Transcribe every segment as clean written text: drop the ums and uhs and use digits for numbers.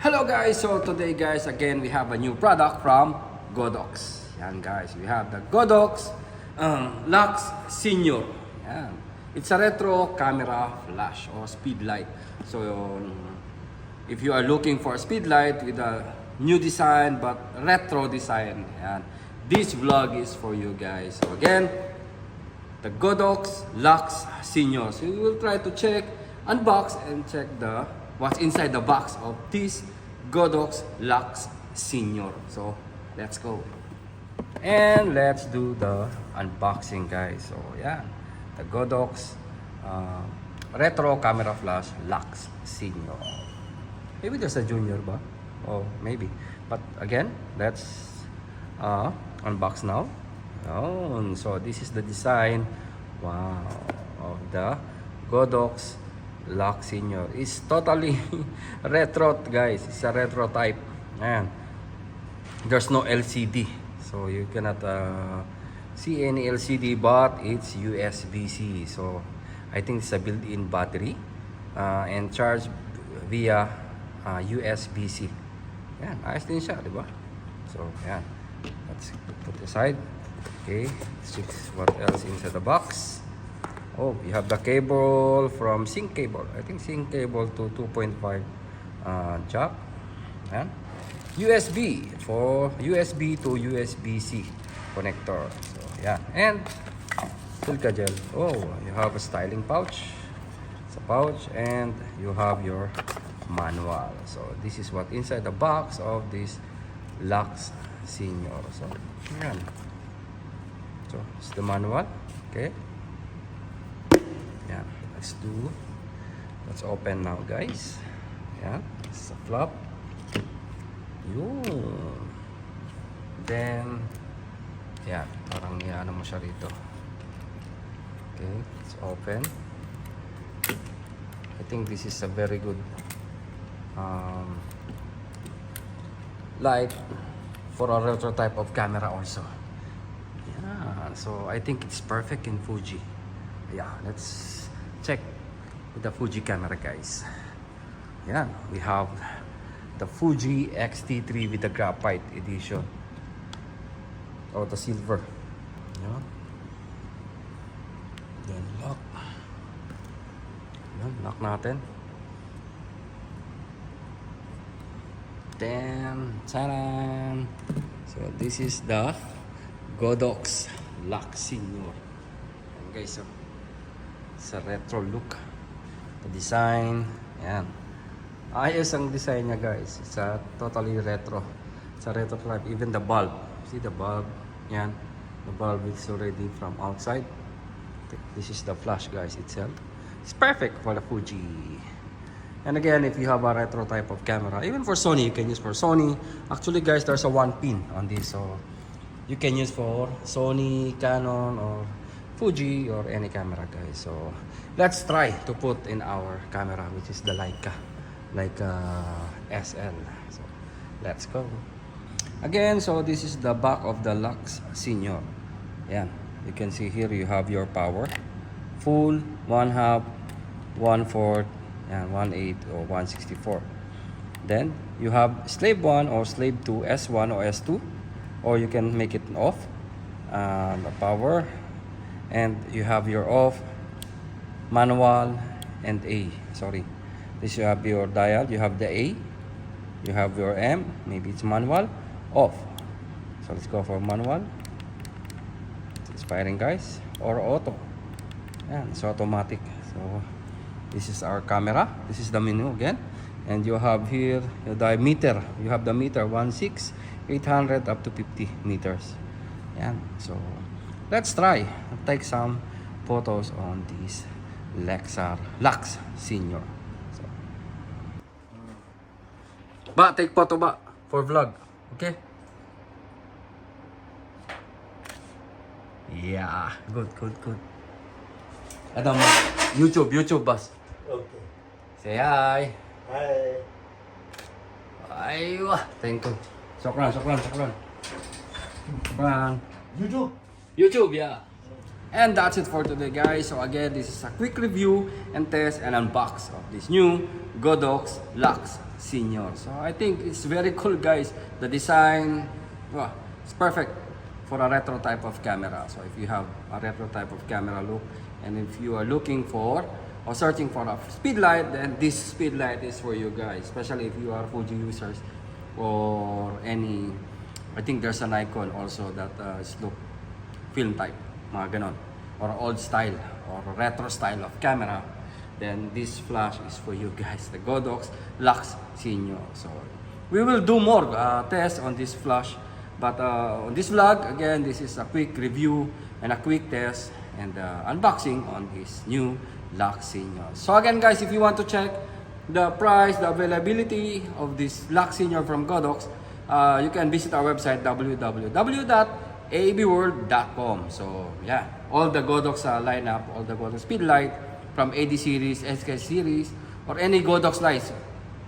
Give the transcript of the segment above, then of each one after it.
Hello guys, so today guys, again we have a new product from Godox. Yan guys, we have the Godox Lux Senior. Yan. It's a retro camera flash or speed light. So if you are looking for a speed light with a new design but retro design, yan, this vlog is for you guys. So again, the Godox Lux Senior. So we will try to unbox and check what's inside the box of this Godox Lux Senior. So let's go. And let's do the unboxing guys. So yeah, the Godox retro camera flash Lux Senior. Maybe there's a junior ba? Oh, maybe. But again, let's unbox now. Oh, so this is the design, wow, of the Godox Lux Senior. It's totally retro guys. It's a retro type. And there's no LCD, so you cannot see any LCD, but it's USB-C. So I think it's a built-in battery and charge via USB-C. Yan, ayos din siya, di ba? So yan, let's put aside. Okay, let's check what else inside the box. Oh, you have the cable from sync cable. I think sync cable to 2.5 jack. And USB for USB to USB-C connector. So yeah, and silica gel. Oh, you have a styling pouch. It's a pouch, and you have your manual. So this is what inside the box of this Lux Senior. So yan. So it's the manual. Okay. Yeah, let's open now guys. Yeah, it's a flap. Yun. Then yeah, parang iano mo siya rito. Okay, let's open. I think this is a very good light for a retro type of camera also. Yeah, so I think it's perfect in Fuji. Yeah, let's check with the Fuji camera guys. Yeah, we have the Fuji X-T3 with the graphite edition, or the silver. Yeah, then lock. Yan, lock natin. Then taran! So this is the Godox Lux Senior. And guys, so it's a retro look. The design, yan. Ayos ang design niya guys. It's a totally retro. It's a retro type. Even the bulb. See the bulb? Yan. The bulb is already from outside. This is the flash guys itself. It's perfect for the Fuji. And again, if you have a retro type of camera, even for Sony, you can use for Sony. Actually guys, there's a one pin on this. So you can use for Sony, Canon, or Fuji, or any camera guys. So let's try to put in our camera, which is the Leica SL. So let's go. Again, so this is the back of the Lux Senior. Yeah, you can see here you have your power. Full, 1/2, 1/4, and 1/8 or 1/64. Then you have slave 1 or slave 2, S1 or S2, or you can make it off. The power. And you have your off, manual, and A. Sorry, this you have your dial. You have the A, you have your M. Maybe it's manual, off. So let's go for manual. It's firing guys, or auto. And it's automatic. So this is our camera. This is the menu again, and you have here the meter. You have the meter 16, 800 up to 50 meters. Yeah. So let's try take some photos on this Lux Senior. So, take photo for vlog. Okay? Yeah, good. Adam, YouTube boss. Okay. Say hi. Hi. Aywa, thank you. Shukran. YouTube. YouTube, yeah. And that's it for today, guys. So again, this is a quick review and test and unbox of this new Godox Lux Senior. So I think it's very cool, guys. The design, well, it's perfect for a retro type of camera. So if you have a retro type of camera look, and if you are looking for or searching for a speed light, then this speed light is for you guys. Especially if you are Fuji users or any, I think there's an icon also that is look film type, mga ganon, or old style or retro style of camera, then this flash is for you guys, the Godox Lux Senior. So we will do more tests on this flash, but on this vlog, again, this is a quick review and a quick test and unboxing on this new Lux Senior. So again, guys, if you want to check the price, the availability of this Lux Senior from Godox, you can visit our website www.abworld.com. So yeah, all the Godox lineup, all the Godox Speedlight from AD series, SK series, or any Godox lights,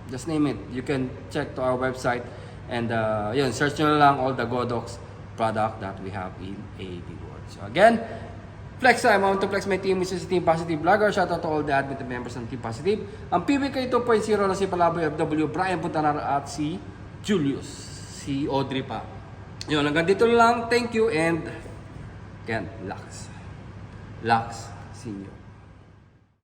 just name it. You can check to our website and yun, search nyo lang all the Godox product that we have in AD World. So again, flex time. I want to flex my team. This is Team Positive Vlogger. Shout out to all the admin members ng Team Positive. Ang PBK 2.0 na si Palaboy FW, Brian Puntanar at si Julius, si Audrey pa. Yun, hanggang dito lang. Thank you and again, Lux Senior.